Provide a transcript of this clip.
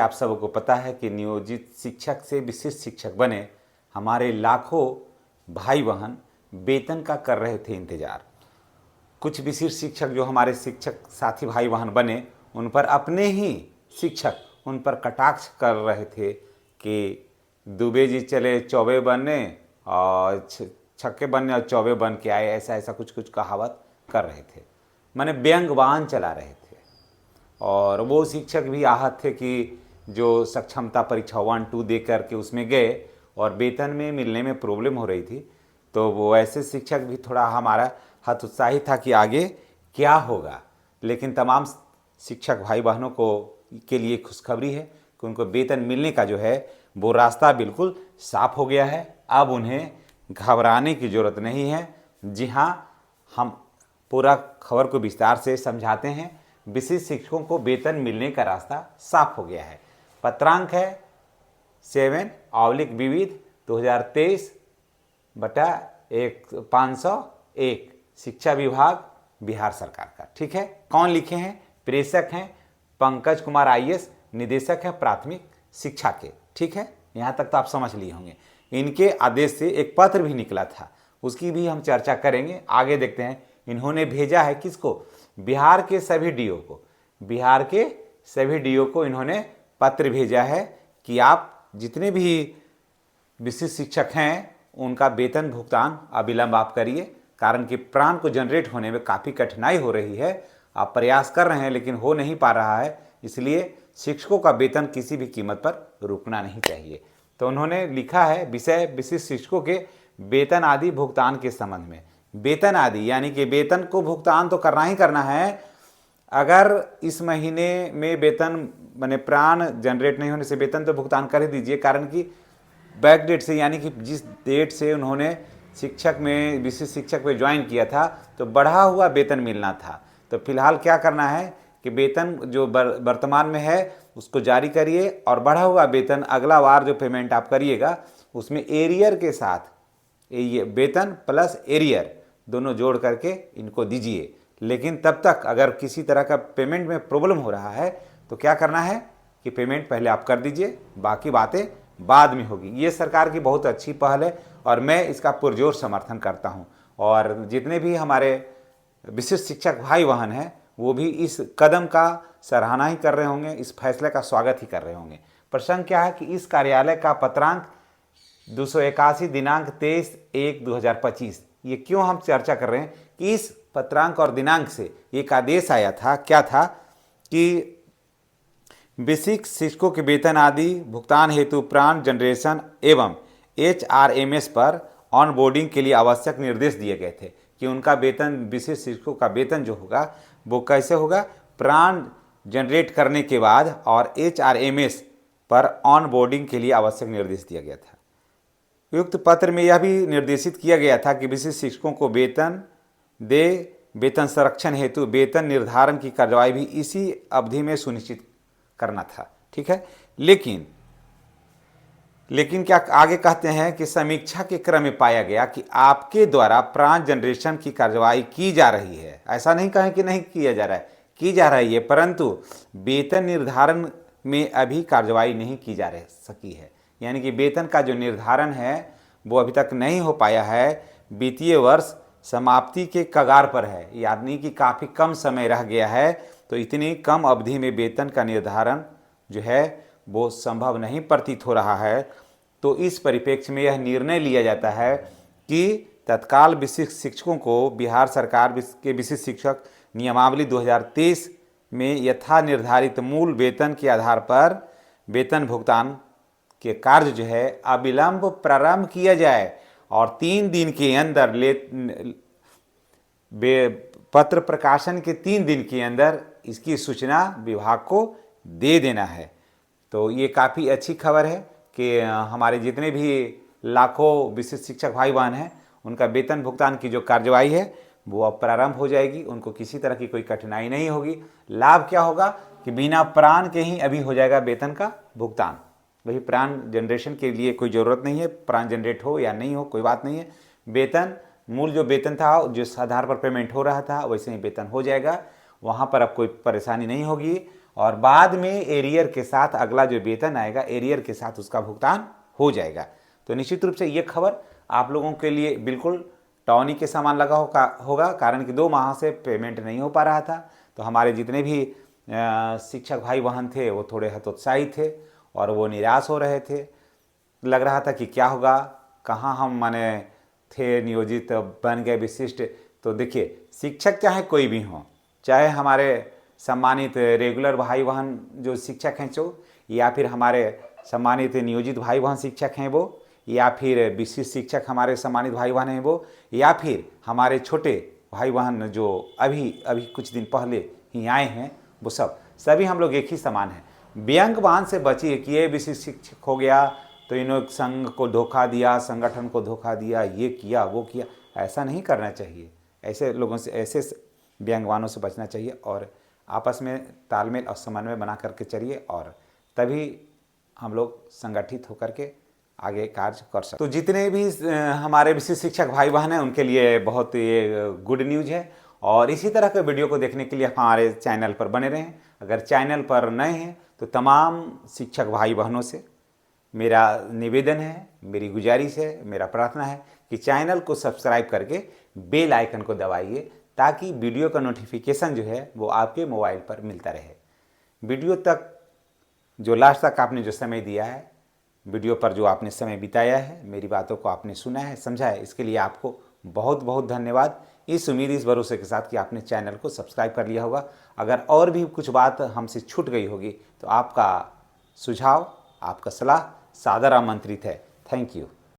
आप सबको पता है कि नियोजित शिक्षक से विशिष्ट शिक्षक बने हमारे लाखों भाई बहन वेतन का कर रहे थे इंतजार। कुछ विशिष्ट शिक्षक जो हमारे शिक्षक साथी भाई बहन बने, उन पर अपने ही शिक्षक उन पर कटाक्ष कर रहे थे कि दुबे जी चले चौबे बनने और छक्के बनने और चौबे बन के आए, ऐसा ऐसा कुछ कुछ कहावत कर रहे थे, माने व्यंग्यवान चला रहे थे। और वो शिक्षक भी आहत थे कि जो सक्षमता परीक्षा 1-2 दे करके उसमें गए और वेतन में मिलने में प्रॉब्लम हो रही थी, तो वो ऐसे शिक्षक भी थोड़ा हमारा हतोत्साहित था कि आगे क्या होगा। लेकिन तमाम शिक्षक भाई बहनों को के लिए खुशखबरी है कि उनको वेतन मिलने का जो है वो रास्ता बिल्कुल साफ हो गया है। अब उन्हें घबराने की ज़रूरत नहीं है। जी हाँ, हम पूरा खबर को विस्तार से समझाते हैं। विशिष्ट शिक्षकों को वेतन मिलने का रास्ता साफ हो गया है। पत्रांक है 7/विविध 2023/501 शिक्षा विभाग बिहार सरकार का। ठीक है, कौन लिखे हैं? प्रेषक हैं पंकज कुमार IAS, निदेशक हैं प्राथमिक शिक्षा के। ठीक है, यहाँ तक तो आप समझ लिए होंगे। इनके आदेश से एक पत्र भी निकला था, उसकी भी हम चर्चा करेंगे। आगे देखते हैं इन्होंने भेजा है किसको? बिहार के सभी DO को। बिहार के सभी DO को इन्होंने पत्र भेजा है कि आप जितने भी विशिष्ट शिक्षक हैं उनका वेतन भुगतान अविलंब आप करिए, कारण कि प्राण को जनरेट होने में काफ़ी कठिनाई हो रही है। आप प्रयास कर रहे हैं लेकिन हो नहीं पा रहा है, इसलिए शिक्षकों का वेतन किसी भी कीमत पर रुकना नहीं चाहिए। तो उन्होंने लिखा है विषय विशिष्ट शिक्षकों के वेतन आदि भुगतान के संबंध में। वेतन आदि यानी कि वेतन को भुगतान तो करना ही करना है। अगर इस महीने में वेतन माने प्राण जनरेट नहीं होने से वेतन तो भुगतान कर ही दीजिए, कारण कि बैक डेट से यानी कि जिस डेट से उन्होंने शिक्षक में विशिष्ट शिक्षक में ज्वाइन किया था तो बढ़ा हुआ वेतन मिलना था। तो फिलहाल क्या करना है कि वेतन जो वर्तमान में है उसको जारी करिए और बढ़ा हुआ वेतन अगला बार जो पेमेंट आप करिएगा उसमें एरियर के साथ, ये वेतन प्लस एरियर दोनों जोड़ करके इनको दीजिए। लेकिन तब तक अगर किसी तरह का पेमेंट में प्रॉब्लम हो रहा है तो क्या करना है कि पेमेंट पहले आप कर दीजिए, बाकी बातें बाद में होगी। ये सरकार की बहुत अच्छी पहल है और मैं इसका पुरजोर समर्थन करता हूँ। और जितने भी हमारे विशिष्ट शिक्षक भाई बहन हैं वो भी इस कदम का सराहना ही कर रहे होंगे, इस फैसले का स्वागत ही कर रहे होंगे। प्रसंग क्या है कि इस कार्यालय का पत्रांक 281 दिनांक 23/1/2025। ये क्यों हम चर्चा कर रहे हैं कि इस पत्रांक और दिनांक से एक आदेश आया था। क्या था कि विशिष्ट शिक्षकों के वेतन आदि भुगतान हेतु प्राण जनरेशन एवं HRMS पर ऑन बोर्डिंग के लिए आवश्यक निर्देश दिए गए थे कि उनका वेतन, विशिष्ट शिक्षकों का वेतन जो होगा वो कैसे होगा? प्राण जनरेट करने के बाद और HRMS पर ऑन बोर्डिंग के लिए आवश्यक निर्देश दिया गया था। युक्त पत्र में यह भी निर्देशित किया गया था कि विशिष्ट शिक्षकों को वेतन दे वेतन संरक्षण हेतु वेतन निर्धारण की कार्यवाही भी इसी अवधि में सुनिश्चित करना था। ठीक है, लेकिन क्या आगे कहते हैं कि समीक्षा के क्रम में पाया गया कि आपके द्वारा प्राण जनरेशन की कार्यवाही की जा रही है। ऐसा नहीं कहें कि नहीं किया जा रहा है, की जा रही है, परंतु वेतन निर्धारण में अभी कार्यवाही नहीं की जा सकी है। यानी कि वेतन का जो निर्धारण है वो अभी तक नहीं हो पाया है। वित्तीय वर्ष समाप्ति के कगार पर है, यानी कि काफ़ी कम समय रह गया है। तो इतनी कम अवधि में वेतन का निर्धारण जो है वो संभव नहीं प्रतीत हो रहा है। तो इस परिप्रेक्ष्य में यह निर्णय लिया जाता है कि तत्काल विशिष्ट शिक्षकों को बिहार सरकार के विशिष्ट शिक्षक नियमावली 2023 में यथा निर्धारित मूल वेतन के आधार पर वेतन भुगतान के कार्य जो है अविलंब प्रारंभ किया जाए और 3 दिन के अंदर पत्र प्रकाशन के 3 दिन के अंदर इसकी सूचना विभाग को दे देना है। तो ये काफ़ी अच्छी खबर है कि हमारे जितने भी लाखों विशिष्ट शिक्षक भाई बहन हैं उनका वेतन भुगतान की जो कार्यवाही है वो अब प्रारंभ हो जाएगी। उनको किसी तरह की कोई कठिनाई नहीं होगी। लाभ क्या होगा कि बिना प्राण के ही अभी हो जाएगा वेतन का भुगतान। वही प्राण जनरेशन के लिए कोई ज़रूरत नहीं है, प्राण जनरेट हो या नहीं हो कोई बात नहीं है। वेतन मूल जो वेतन था जिस आधार पर पेमेंट हो रहा था वैसे ही वेतन हो जाएगा, वहाँ पर अब कोई परेशानी नहीं होगी। और बाद में एरियर के साथ अगला जो वेतन आएगा एरियर के साथ उसका भुगतान हो जाएगा। तो निश्चित रूप से ये खबर आप लोगों के लिए बिल्कुल टॉनी के समान लगा होगा, कारण कि 2 माह से पेमेंट नहीं हो पा रहा था। तो हमारे जितने भी शिक्षक भाई बहन थे वो थोड़े हतोत्साहित थे और वो निराश हो रहे थे। लग रहा था कि क्या होगा, कहाँ हम माने थे नियोजित, बन गए विशिष्ट। तो देखिए, शिक्षक चाहे कोई भी हो, चाहे हमारे सम्मानित रेगुलर भाई बहन जो शिक्षक हैं जो, या फिर हमारे सम्मानित नियोजित भाई बहन शिक्षक हैं वो, या फिर विशिष्ट शिक्षक हमारे सम्मानित भाई बहन हैं वो, या फिर हमारे छोटे भाई बहन जो अभी अभी कुछ दिन पहले ही आए हैं, वो सभी हम लोग एक ही समान हैं। व्यंग्यवान से बचिए कि ये विशिष्ट शिक्षक हो गया तो इन्होंने संघ को धोखा दिया, संगठन को धोखा दिया, ये किया वो किया, ऐसा नहीं करना चाहिए। ऐसे लोगों से, ऐसे व्यंग्यवानों से बचना चाहिए और आपस में तालमेल और समन्वय बना करके चलिए और तभी हम लोग संगठित होकर के आगे कार्य कर सकते। तो जितने भी हमारे विशिष्ट शिक्षक भाई बहन हैं उनके लिए बहुत ये गुड न्यूज़ है। और इसी तरह के वीडियो को देखने के लिए हमारे चैनल पर बने रहें। अगर चैनल पर नए हैं तो तमाम शिक्षक भाई बहनों से मेरा निवेदन है, मेरी गुजारिश है, मेरा प्रार्थना है कि चैनल को सब्सक्राइब करके बेल आइकन को दबाइए ताकि वीडियो का नोटिफिकेशन जो है वो आपके मोबाइल पर मिलता रहे। वीडियो तक जो लास्ट तक आपने जो समय दिया है, वीडियो पर जो आपने समय बिताया है, मेरी बातों को आपने सुना है, समझा है, इसके लिए आपको बहुत बहुत धन्यवाद। इस उम्मीद, इस भरोसे के साथ कि आपने चैनल को सब्सक्राइब कर लिया होगा। अगर और भी कुछ बात हमसे छूट गई होगी तो आपका सुझाव, आपका सलाह सादर आमंत्रित है। Thank you.